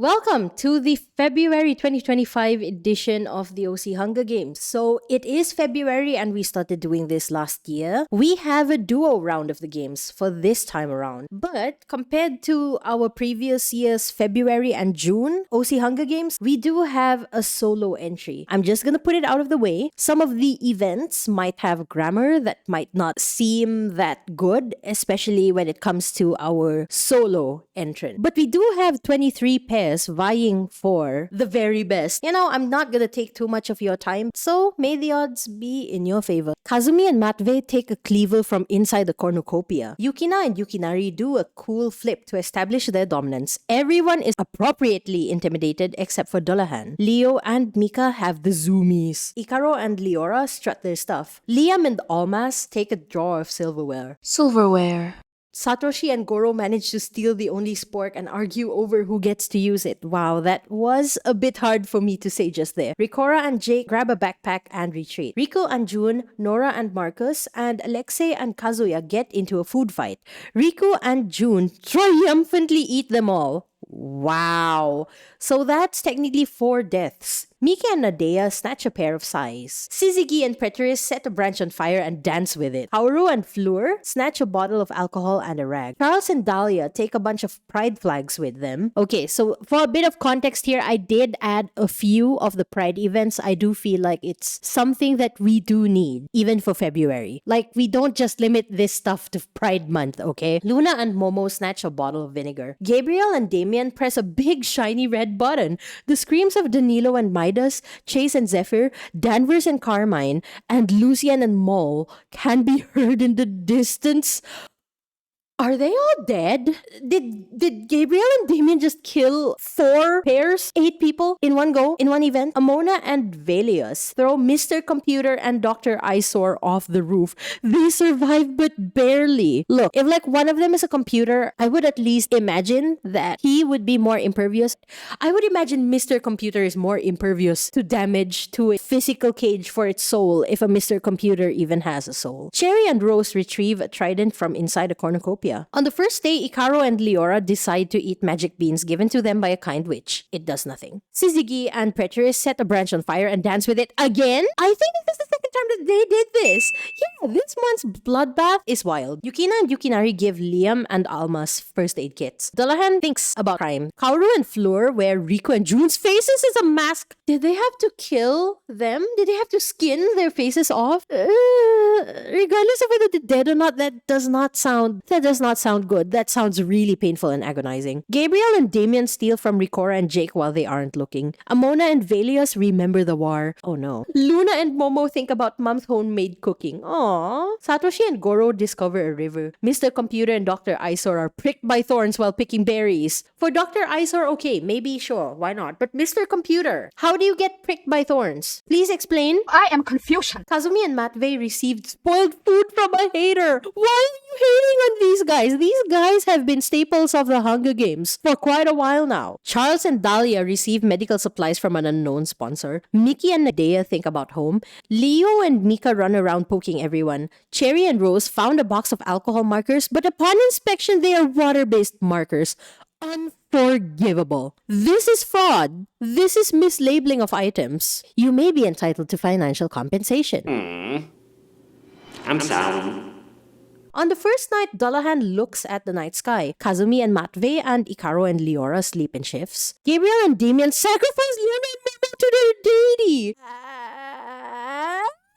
Welcome to the February 2025 edition of the OC Hunger Games. So it is February and we started doing this last year. We have a duo round of the games for this time around. But compared to our previous year's February and June OC Hunger Games, we do have a solo entry. I'm just gonna put it out of the way. Some of the events might have grammar that might not seem that good, especially when it comes to our solo entrant. But we do have 23 pairs vying for the very best. I'm not gonna take too much of your time, so may the odds be in your favor. Kazumi and Matvey take a cleaver from inside the cornucopia. Yukina and Yukinari do a cool flip to establish their dominance. Everyone is appropriately intimidated except for Dullahan. Leo and Mika have the zoomies. Ikaro and Leora strut their stuff. Liam and Almas take a drawer of silverware. Silverware. Satoshi and Goro manage to steal the only spork and argue over who gets to use it. Wow, that was a bit hard for me to say just there. Rikora and Jake grab a backpack and retreat. Riku and Jun, Nora and Marcus, and Alexei and Kazuya get into a food fight. Riku and Jun triumphantly eat them all. Wow. So that's technically 4 deaths. Mika and Nadea snatch a pair of sais. Syzygy and Preteris set a branch on fire and dance with it. Haoru and Fleur snatch a bottle of alcohol and a rag. Charles and Dahlia take a bunch of pride flags with them. Okay, so for a bit of context here, I did add a few of the pride events. I do feel like it's something that we do need, even for February. Like, we don't just limit this stuff to Pride Month, okay? Luna and Momo snatch a bottle of vinegar. Gabriel and Damien press a big shiny red button. The screams of Danilo and Midas, Chase and Zephyr, Danvers and Carmine, and Lucian and Mole can be heard in the distance. Are they all dead? Did Gabriel and Damien just kill 4 pairs, 8 people in one go, in one event? Amona and Velius throw Mr. Computer and Dr. Eyesore off the roof. They survive but barely. Look, if like one of them is a computer, I would at least imagine that he would be more impervious. I would imagine Mr. Computer is more impervious to damage to a physical cage for its soul if a Mr. Computer even has a soul. Cherry and Rose retrieve a trident from inside a cornucopia. On the first day, Ikaro and Leora decide to eat magic beans given to them by a kind witch. It does nothing. Syzygy and Preteris set a branch on fire and dance with it again. I think this is the second time that they did this. Yeah, this month's bloodbath is wild. Yukina and Yukinari give Liam and Almas first aid kits. Dullahan thinks about crime. Kaoru and Fleur wear Riku and Jun's faces as a mask. Did they have to kill them? Did they have to skin their faces off? Regardless of whether they're dead or not, that does not sound good. That sounds really painful and agonizing. Gabriel and Damien steal from Rikora and Jake while they aren't looking. Amona and Velius remember the war. Oh no. Luna and Momo think about mom's homemade cooking. Aww. Satoshi and Goro discover a river. Mr. Computer and Dr. Eyesore are pricked by thorns while picking berries. For Dr. Eyesore, okay, maybe, sure, why not? But Mr. Computer, how do you get pricked by thorns? Please explain. I am confusion. Kazumi and Matvey received spoiled food from a hater. Why are you hating on these guys? These guys have been staples of the Hunger Games for quite a while now. Charles and Dahlia receive medical supplies from an unknown sponsor. Mickey and Nadea think about home. Leo and Mika run around poking everyone. Cherry and Rose found a box of alcohol markers, but upon inspection, they are water-based markers. Unforgivable. This is fraud. This is mislabeling of items. You may be entitled to financial compensation. I'm sorry. On the first night, Dullahan looks at the night sky. Kazumi and Matvey and Ikaro and Leora sleep in shifts. Gabriel and Damien sacrifice Luna and Momo to their deity.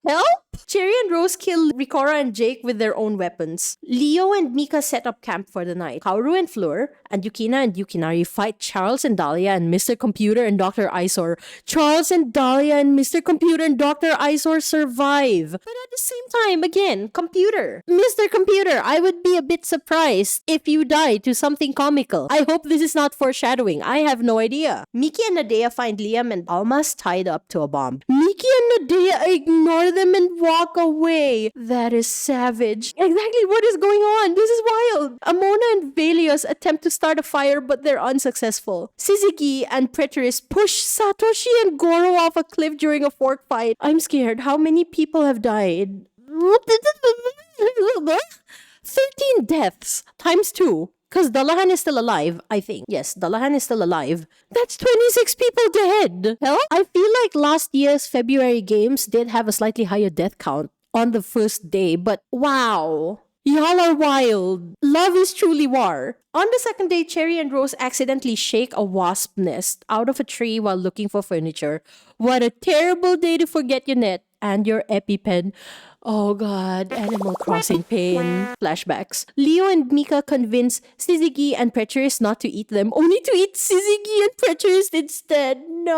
Help? Cherry and Rose kill Rikora and Jake with their own weapons. Leo and Mika set up camp for the night. Kaoru and Fleur and Yukina and Yukinari fight Charles and Dahlia and Mr. Computer and Dr. Eyesore. Charles and Dahlia and Mr. Computer and Dr. Eyesore survive. But at the same time, again, Computer. Mr. Computer, I would be a bit surprised if you die to something comical. I hope this is not foreshadowing. I have no idea. Miki and Nadea find Liam and Almas tied up to a bomb. Miki and Nadea ignore them and walk away. That is savage. Exactly what is going on? This is wild. Amona and Velius attempt to start a fire, but they're unsuccessful. Syzygy and Preteris push Satoshi and Goro off a cliff during a fork fight. I'm scared. How many people have died? 13 deaths times 2. Because Dullahan is still alive, I think. Yes, Dullahan is still alive. That's 26 people dead. Hell, I feel like last year's February games did have a slightly higher death count on the first day, but wow. Y'all are wild. Love is truly war. On the second day, Cherry and Rose accidentally shake a wasp nest out of a tree while looking for furniture. What a terrible day to forget your net and your EpiPen. Oh god, Animal Crossing pain. Flashbacks. Leo and Mika convince Sizigi and Preterist not to eat them, only to eat Sizigi and Preterist instead. No!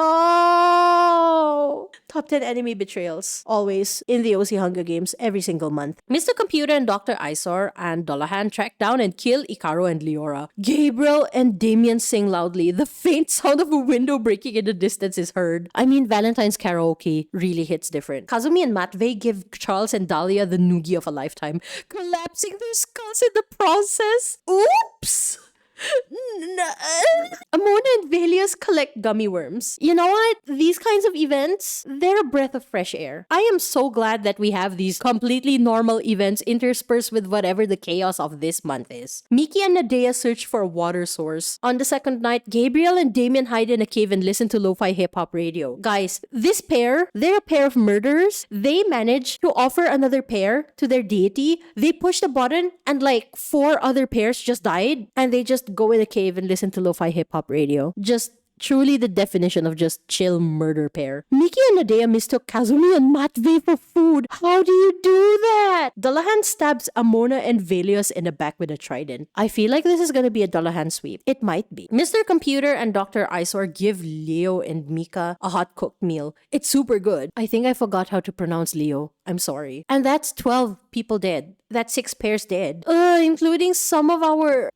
Top 10 anime betrayals. Always in the OC Hunger Games every single month. Mr. Computer and Dr. Isor and Dullahan track down and kill Ikaro and Leora. Gabriel and Damien sing loudly. The faint sound of a window breaking in the distance is heard. I mean, Valentine's karaoke really hits different. Kazumi and Matvey give Charles and Dahlia the noogie of a lifetime, collapsing their skulls in the process. Oops! Amona and Velius collect gummy worms. You know what? These kinds of events, they're a breath of fresh air. I am so glad that we have these completely normal events interspersed with whatever the chaos of this month is. Miki and Nadea search for a water source. On the second night, Gabriel and Damien hide in a cave and listen to lo-fi hip-hop radio. Guys, this pair, they're a pair of murderers. They manage to offer another pair to their deity. They push the button and like 4 other pairs just died and they just go in a cave and listen to lo-fi hip-hop radio. Just truly the definition of just chill murder pair. Miki and Nadea mistook Kazumi and Matvey for food. How do you do that? Dullahan stabs Amona and Velius in the back with a trident. I feel like this is gonna be a Dullahan sweep. It might be. Mr. Computer and Dr. Isor give Leo and Mika a hot cooked meal. It's super good. I think I forgot how to pronounce Leo. I'm sorry. And that's 12 people dead. That's 6 pairs dead. Including some of our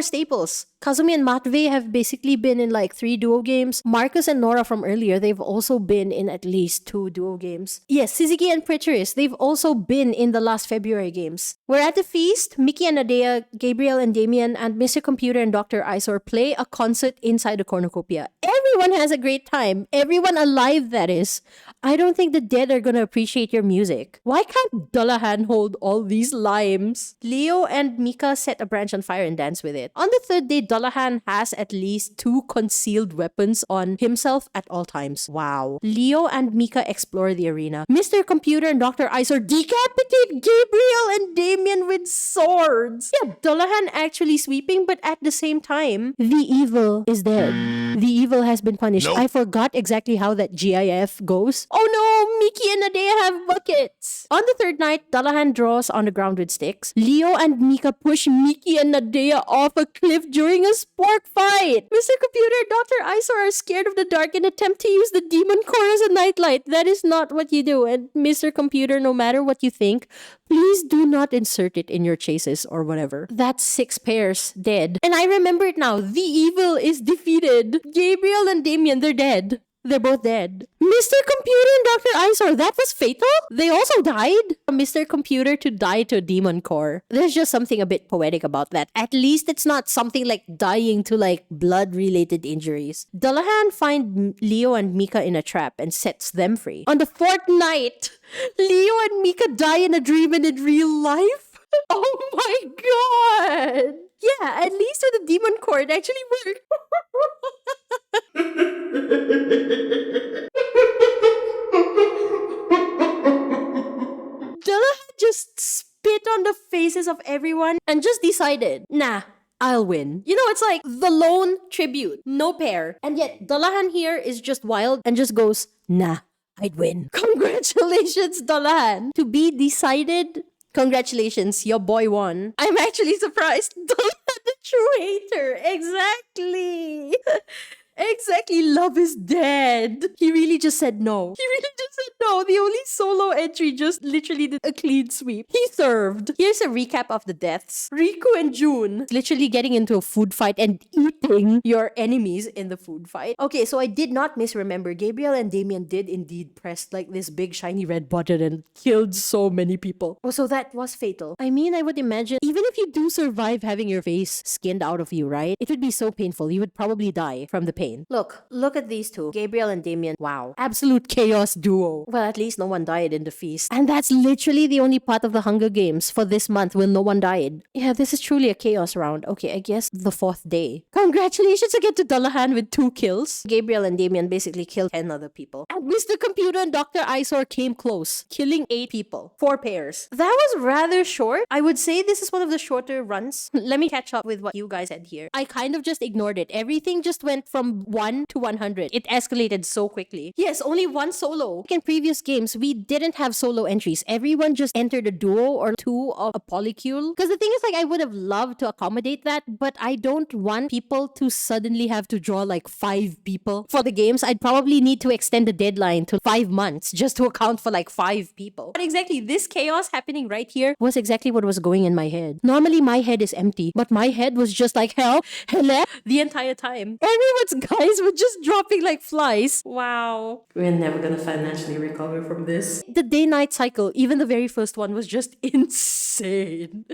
staples. Kazumi and Matvey have basically been in like 3 duo games. Marcus and Nora from earlier, they've also been in at least 2 duo games. Yes, Sizigi and Preterist, they've also been in the last February games. We're at the feast. Miki and Nadea, Gabriel and Damien, and Mr. Computer and Dr. Isor play a concert inside the cornucopia. Everyone has a great time. Everyone alive, that is. I don't think the dead are gonna appreciate your music. Why can't Dullahan hold all these limes? Leo and Mika set a branch on fire and dance with it. On the third day, Dullahan has at least 2 concealed weapons on himself at all times. Wow. Leo and Mika explore the arena. Mr. Computer and Dr. Isor decapitate Gabriel and Damien with swords. Yeah, Dullahan actually sweeping, but at the same time, the evil is dead. The evil has been punished. Nope. I forgot exactly how that GIF goes. Oh no, Miki and Nadea have buckets. On the third night, Dullahan draws on the ground with sticks. Leo and Mika push Miki and Nadea off a cliff during a spork fight. Mr. Computer and Dr. Isor are scared of the dark and attempt to use the demon core as a nightlight. That is not what you do. And Mr. Computer, no matter what you think, please do not insert it in your chases or whatever. That's 6 pairs dead. And I remember it now. The evil is defeated. Gabriel and Damien, they're dead. They're both dead. Mr. Computer and Dr. Isor, that was fatal? They also died? Mr. Computer to die to a demon core. There's just something a bit poetic about that. At least it's not something like dying to like blood-related injuries. Dullahan finds Leo and Mika in a trap and sets them free. On the 4th night, Leo and Mika die in a dream and in real life? Oh my god! Yeah, at least with the demon core, it actually worked. Dullahan just spit on the faces of everyone and just decided, nah, I'll win. You know, it's like the lone tribute, no pair. And yet, Dullahan here is just wild and just goes, nah, I'd win. Congratulations, Dullahan. To be decided, congratulations, your boy won. I'm actually surprised. Dullahan, the true hater. Exactly. Exactly, love is dead. He really just said no. He really just said no. The only solo entry just literally did a clean sweep. He served. Here's a recap of the deaths. Riku and June literally getting into a food fight and eating your enemies in the food fight. Okay, so I did not misremember. Gabriel and Damien did indeed press like this big shiny red button and killed so many people. Oh, so that was fatal. I mean, I would imagine even if you do survive having your face skinned out of you, right? It would be so painful. You would probably die from the pain. pain. Look at these two. Gabriel and Damien. Wow. Absolute chaos duo. Well, at least no one died in the feast. And that's literally the only part of the Hunger Games for this month when no one died. Yeah, this is truly a chaos round. Okay, I guess the 4th day. Congratulations again to Dullahan with 2 kills. Gabriel and Damien basically killed 10 other people. And Mr. Computer and Dr. Eyesore came close, killing 8 people. 4 pairs. That was rather short. I would say this is one of the shorter runs. Let me catch up with what you guys said here. I kind of just ignored it. Everything just went from 1 to 100. It escalated so quickly. Yes, only one solo. Like in previous games, we didn't have solo entries. Everyone just entered a duo or 2 of a polycule. Because the thing is, like, I would have loved to accommodate that, but I don't want people to suddenly have to draw like 5 people for the games. I'd probably need to extend the deadline to 5 months just to account for like 5 people. But exactly, this chaos happening right here was exactly what was going in my head. Normally, my head is empty, but my head was just like hell, hello, the entire time. Everyone's guys were just dropping like flies. Wow. We're never gonna financially recover from this. The day-night cycle, even the very first one, was just insane.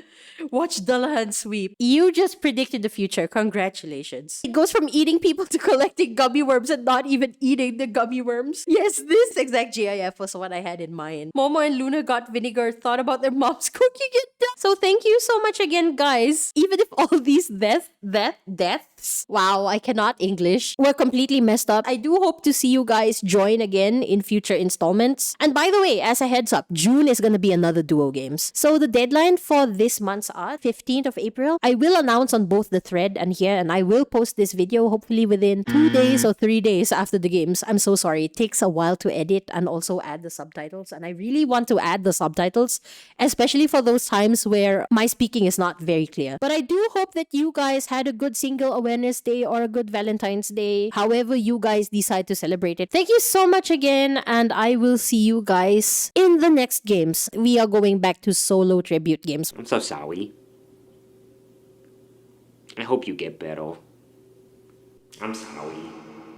Watch Dullahan sweep. You just predicted the future. Congratulations. It goes from eating people to collecting gummy worms and not even eating the gummy worms. Yes, this exact GIF was what I had in mind. Momo and Luna got vinegar, thought about their moms cooking it down. So thank you so much again, guys. Even if all these deaths, wow, I cannot English, were completely messed up, I do hope to see you guys join again in future installments. And by the way, as a heads up, June is gonna be another duo games. So the deadline for this month's art, 15th of April, I will announce on both the thread and here, and I will post this video hopefully within 2 days or 3 days after the games. I'm so sorry. It takes a while to edit and also add the subtitles, and I really want to add the subtitles, especially for those times where my speaking is not very clear. But I do hope that you guys had a good Single Awareness Day or a good Valentine's Day, however you guys decide to celebrate it. Thank you so much again, and I will see you guys in the next games. We are going back to solo tribute games. I'm so sorry. I hope you get better. I'm sorry.